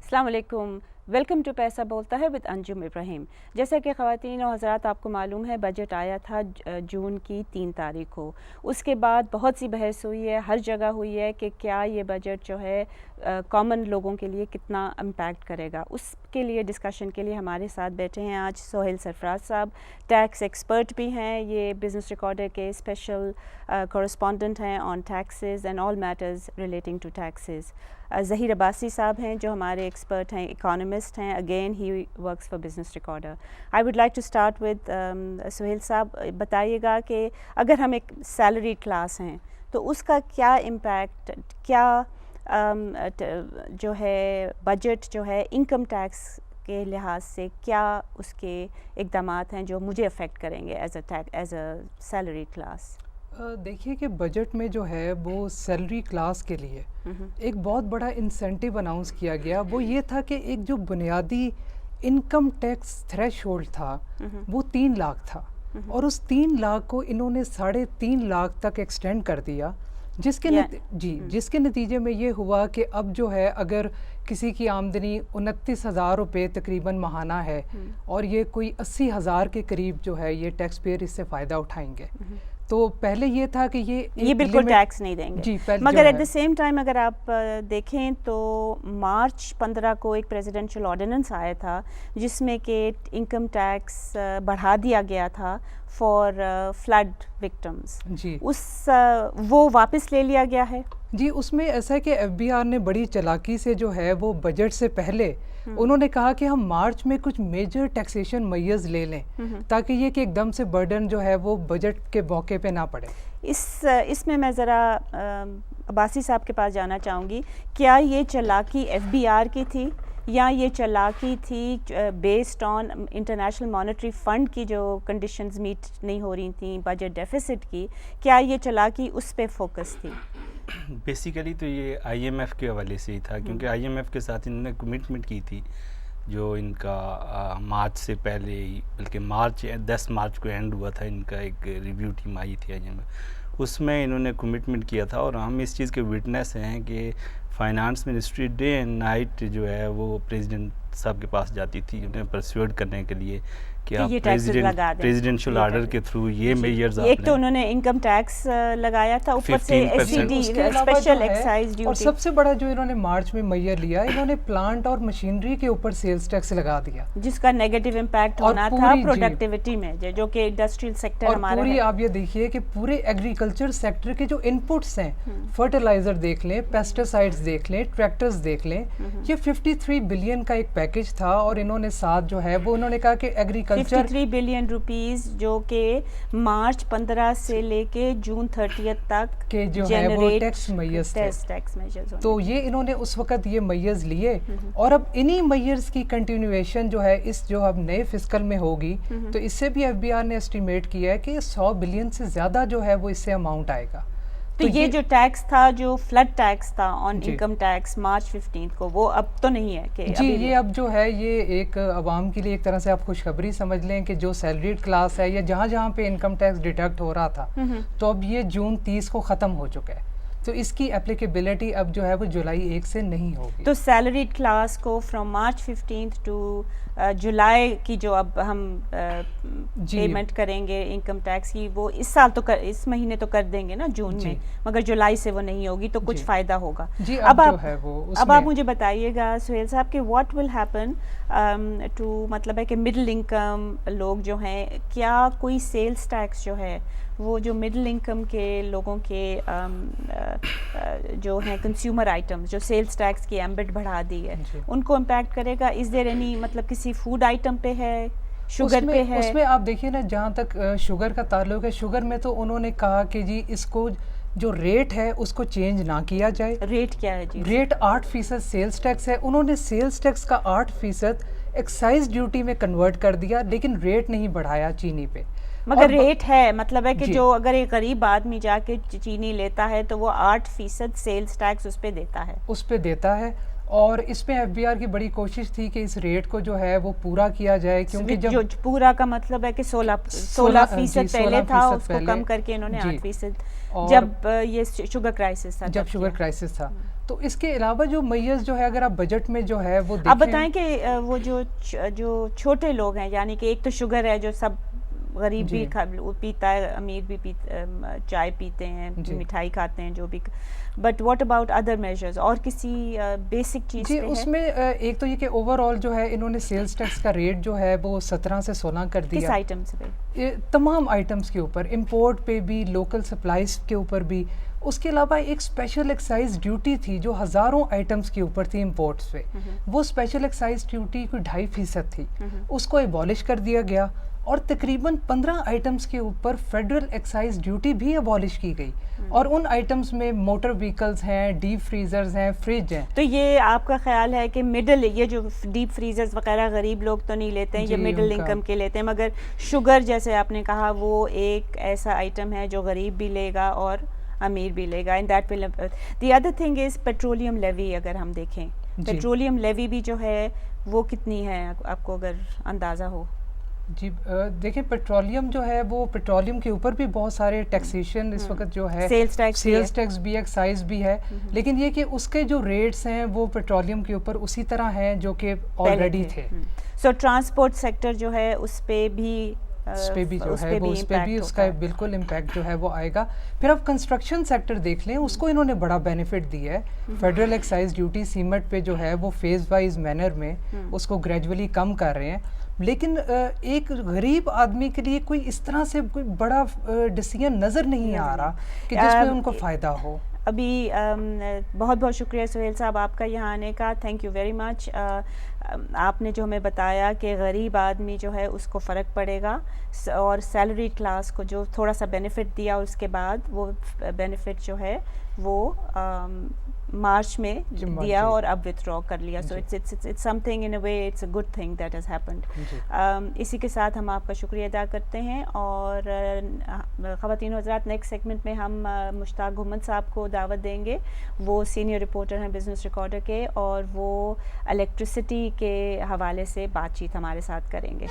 السلام علیکم، welcome to پیسہ بولتا ہے ود انجم ابراہیم۔ جیسا کہ خواتین و حضرات آپ کو معلوم ہے، بجٹ آیا تھا جون کی 3 تاریخ کو۔ اس کے بعد بہت سی بحث ہوئی ہے، ہر جگہ ہوئی ہے کہ کیا یہ بجٹ جو ہے کامن لوگوں کے لیے کتنا امپیکٹ کرے گا۔ اس کے لیے ڈسکشن کے لیے ہمارے ساتھ بیٹھے ہیں آج سہیل سرفراز صاحب، ٹیکس ایکسپرٹ بھی ہیں، یہ بزنس ریکارڈر کے اسپیشل کورسپونڈنٹ ہیں on taxes and all matters relating to taxes. Zaheer Abbasi sahab ہیں جو ہمارے ایکسپرٹ ہیں، اکانومسٹ ہیں، again he works for Business Recorder. I would like to start with Sohail sahab, بتائیے گا کہ اگر ہم ایک سیلری کلاس ہیں تو اس کا کیا امپیکٹ، کیا جو ہے بجٹ جو ہے انکم ٹیکس کے لحاظ سے کیا اس کے اقدامات ہیں جو مجھے افیکٹ کریں گے ایز اے سیلری کلاس؟ دیکھیے کہ بجٹ میں جو ہے وہ سیلری کلاس کے لیے ایک بہت بڑا انسینٹیو اناؤنس کیا گیا، وہ یہ تھا کہ ایک جو بنیادی انکم ٹیکس تھریش ہولڈ تھا وہ 3 لاکھ تھا، اور اس 3 لاکھ کو انہوں نے 3.5 لاکھ تک ایکسٹینڈ کر دیا، جس کے نتیجے میں یہ ہوا کہ اب جو ہے اگر کسی کی آمدنی 29,000 روپے تقریباً ماہانہ ہے اور یہ کوئی 80,000 کے قریب جو ہے یہ ٹیکس پیئر اس سے فائدہ اٹھائیں گے، تو پہلے یہ تھا کہ یہ بالکل ٹیکس نہیں دیں گے، مگر ایٹ دا سیم ٹائم اگر آپ دیکھیں تو مارچ 15 کو ایک پریزیڈنشل آرڈیننس آیا تھا جس میں کہ انکم ٹیکس بڑھا دیا گیا تھا فار فلڈ وکٹمز، وہ واپس لے لیا گیا ہے۔ جی، اس میں ایسا ہے کہ ایف بی آر نے بڑی چالاکی سے جو ہے وہ بجٹ سے پہلے انہوں نے کہا کہ ہم مارچ میں کچھ میجر ٹیکسیشن میئرز لے لیں تاکہ یہ کہ ایک دم سے برڈن جو ہے وہ بجٹ کے موقع پہ نہ پڑے۔ اس میں ذرا عباسی صاحب کے پاس جانا چاہوں گی، کیا یہ چالاکی ایف بی آر کی تھی یا یہ چالاکی تھی based on international monetary fund کی جو کنڈیشنز میٹ نہیں ہو رہی تھیں بجٹ ڈیفیسٹ کی، کیا یہ چالاکی اس پہ فوکس تھی؟ بیسیکلی تو یہ آئی ایم ایف کے حوالے سے ہی تھا، کیونکہ آئی ایم ایف کے ساتھ انہوں نے کمٹمنٹ کی تھی جو ان کا مارچ سے پہلے ہی، بلکہ 10 مارچ کو اینڈ ہوا تھا، ان کا ایک ریویو ٹیم آئی تھی آئی ایم ایف، اس میں انہوں نے کمٹمنٹ کیا تھا، اور ہم اس چیز کے وٹنس ہیں کہ finance ministry day and night جو ہے وہ پریزیڈنٹ صاحب کے پاس جاتی تھی انہیں پرسویڈ کرنے کے لیے کہ آپ پریزیڈنشل آرڈر کے تھرو یہ میئرز، ایک تو انہوں نے انکم ٹیکس لگایا تھا، اوپر سے S C D special excise duty, اور سب سے بڑا جو انہوں نے مارچ میں میئر لیا، انہوں نے پلانٹ اور مشینری کے اوپر سیلز ٹیکس لگا دیا جس کا نیگیٹو امپیکٹ ہونا تھا پروڈکٹیوٹی میں، جو کہ انڈسٹریل سیکٹر ہمارا ہے۔ آپ یہ دیکھیے کہ پورے ایگریکلچر سیکٹر کے جو انپٹس ہیں، فرٹیلائزر دیکھ لیں، پیسٹیسائڈز دیکھ لیں، ٹریکٹرز دیکھ لیں، یہ 53 بلین کا ایک پیکج تھا، اور انہوں نے ساتھ جو ہے وہ انہوں نے کہا کہ ایگریکلچر 53 بلین روپیز جو کہ مارچ 15 سے لے کے جون 30 تک کے جو ہے وہ ٹیکس میئرز تھے، تو یہ انہوں نے اس وقت یہ میئرز لیے، اور اب انہی میئرز کی کنٹینیویشن جو ہے اس جو اب نئے فسکل میں ہوگی، تو اس سے بھی ایف بی آر نے اسٹیمیٹ کیا ہے کہ 100 بلین سے زیادہ جو ہے وہ اس سے اماؤنٹ آئے گا۔ تو یہ جو ٹیکس تھا، جو فلڈ ٹیکس تھا آن انکم ٹیکس مارچ 15 کو، وہ اب تو نہیں ہے کہ یہ اب جو ہے یہ ایک عوام کے لیے ایک طرح سے آپ خوشخبری سمجھ لیں کہ جو سیلریڈ کلاس ہے یا جہاں پہ انکم ٹیکس ڈیڈکٹ ہو رہا تھا، تو اب یہ جون 30 کو ختم ہو چکا ہے، تو اس کی اپلیکیبلٹی اب جو ہے وہ جولائی 1 سے نہیں ہوگی۔ تو سیلریڈ کلاس کو فرام مارچ 15 ٹو جولائی کی جو اب ہم پیمنٹ کریں گے انکم ٹیکس کی، وہ اس سال تو اس مہینے تو کر دیں گے نا جون میں، مگر جولائی سے وہ نہیں ہوگی، تو کچھ فائدہ ہوگا۔ اب آپ مجھے بتائیے گا سہیل صاحب کہ واٹ ول ہیپن ٹو، مطلب ہے کہ مڈل انکم لوگ جو ہیں، کیا کوئی سیلز ٹیکس جو ہے وہ جو مڈل انکم کے لوگوں کے جو ہیں کنزیومر آئٹمز جو سیلز ٹیکس کی ایمبٹ بڑھا دی ہے، ان کو امپیکٹ کرے گا؟ از دیر اینی، مطلب کسی فوڈ آئٹم پہ ہے، شوگر پہ ہے؟ اس میں آپ دیکھیے نا، جہاں تک شوگر کا تعلق ہے، شوگر میں تو انہوں نے کہا کہ جی اس کو جو ریٹ ہے اس کو چینج نہ کیا جائے۔ ریٹ کیا ہے جی؟ ریٹ 8% سیلز ٹیکس ہے، انہوں نے سیلز ٹیکس کا 8% ایکسائز ڈیوٹی میں کنورٹ کر دیا، لیکن ریٹ نہیں بڑھایا چینی پہ۔ مگر ریٹ ہے، مطلب ہے کہ جو اگر ایک غریب آدمی جا کے چینی لیتا ہے تو وہ 8% سیلز ٹیکس اس پہ دیتا ہے، اور اس میں ایف بی آر کی بڑی کوشش تھی کہ اس ریٹ کو جو ہے وہ پورا کیا جائے، کیونکہ جو پورا کا مطلب ہے کہ 16% پہلے تھا، اس کو کم کر کے انہوں نے 8%، جب یہ شوگر کرائسس تھا، تو اس کے علاوہ جو میز جو ہے اگر آپ بجٹ میں جو ہے وہ آپ بتائیں کہ وہ جو چھوٹے لوگ ہیں، یعنی کہ ایک تو شوگر ہے جو سب غریب بھی پیتا ہے، امیر بھی چائے پیتے ہیں، مٹھائی کھاتے ہیں، جو بھی، but what about other measures, اور کسی بیسک چیز جی اس میں ایک تو یہ کہ اوور آل جو ہے انہوں نے سیلز ٹیکس کا ریٹ جو ہے وہ 17 سے 16 کر دیا. کس آئٹمس پہ؟ تمام آئٹمس کے اوپر، امپورٹ پہ بھی، لوکل سپلائز کے اوپر بھی. اس کے علاوہ ایک اسپیشل ایکسائز ڈیوٹی تھی جو ہزاروں آئٹمس کے اوپر تھی امپورٹس پہ، وہ اسپیشل ایکسائز ڈیوٹی کوئی 2.5% تھی، اس کو ایبالش کر دیا گیا. اور تقریباً 15 آئٹمس کے اوپر فیڈرل ایکسائز ڈیوٹی بھی ایبالش کی گئی، اور ان آئٹمس میں موٹر وہیکلز ہیں، ڈیپ فریزرز ہیں، فریج ہیں. تو یہ آپ کا خیال ہے کہ مڈل، یہ جو ڈیپ فریزرز وغیرہ غریب لوگ تو نہیں لیتے ہیں، یہ مڈل انکم کے لیتے ہیں، مگر شوگر جیسے آپ نے کہا وہ ایک ایسا آئٹم ہے جو غریب بھی لے گا اور امیر بھی لے گا. And that will. The other thing is petroleum levy. اگر ہم دیکھیں پیٹرولیم لیوی بھی جو ہے وہ کتنی ہے آپ کو اگر اندازہ ہو؟ جی دیکھیں پیٹرولیم جو ہے وہ پیٹرولیم کے اوپر بھی بہت سارے ٹیکسیشن اس وقت جو ہے، سیلز ٹیکس بھی، ایکسائز بھی ہے، لیکن یہ کہ اس کے جو ریٹس ہیں وہ پیٹرولیم کے اوپر اسی طرح ہیں جو کہ آلریڈی تھے. سو ٹرانسپورٹ سیکٹر جو ہے اس پہ بھی اس پہ بھی جو ہے وہ اس پہ بھی اس کا بالکل امپیکٹ جو ہے وہ آئے گا. پھر آپ کنسٹرکشن سیکٹر دیکھ لیں، اس کو انہوں نے بڑا بینیفٹ دیا ہے. فیڈرل ایکسائز ڈیوٹی سیمنٹ پہ جو ہے وہ فیز وائز مینر میں اس کو گریجولی کم کر رہے ہیں، لیکن ایک غریب آدمی کے لیے کوئی اس طرح سے کوئی بڑا ڈیسیژن نظر نہیں آ رہا کہ جس میں ان کو فائدہ ہو. ابھی بہت بہت شکریہ سہیل صاحب آپ کا یہاں آنے کا، تھینک یو ویری مچ. آپ نے جو ہمیں بتایا کہ غریب آدمی جو ہے اس کو فرق پڑے گا، اور سیلری کلاس کو جو تھوڑا سا بینیفٹ دیا اس کے بعد وہ بینیفٹ جو ہے وہ مارچ میں دیا اور اب وتھڈرا کر لیا. So it's something in a way, it's a good thing that has happened. اسی کے ساتھ ہم آپ کا شکریہ ادا کرتے ہیں. اور خواتین و حضرات، نیکسٹ سیگمنٹ میں ہم مشتاق گھمت صاحب کو دعوت دیں گے. وہ سینئر رپورٹر ہیں بزنس ریکارڈر کے، اور وہ الیکٹریسٹی کے حوالے سے بات چیت ہمارے ساتھ کریں گے.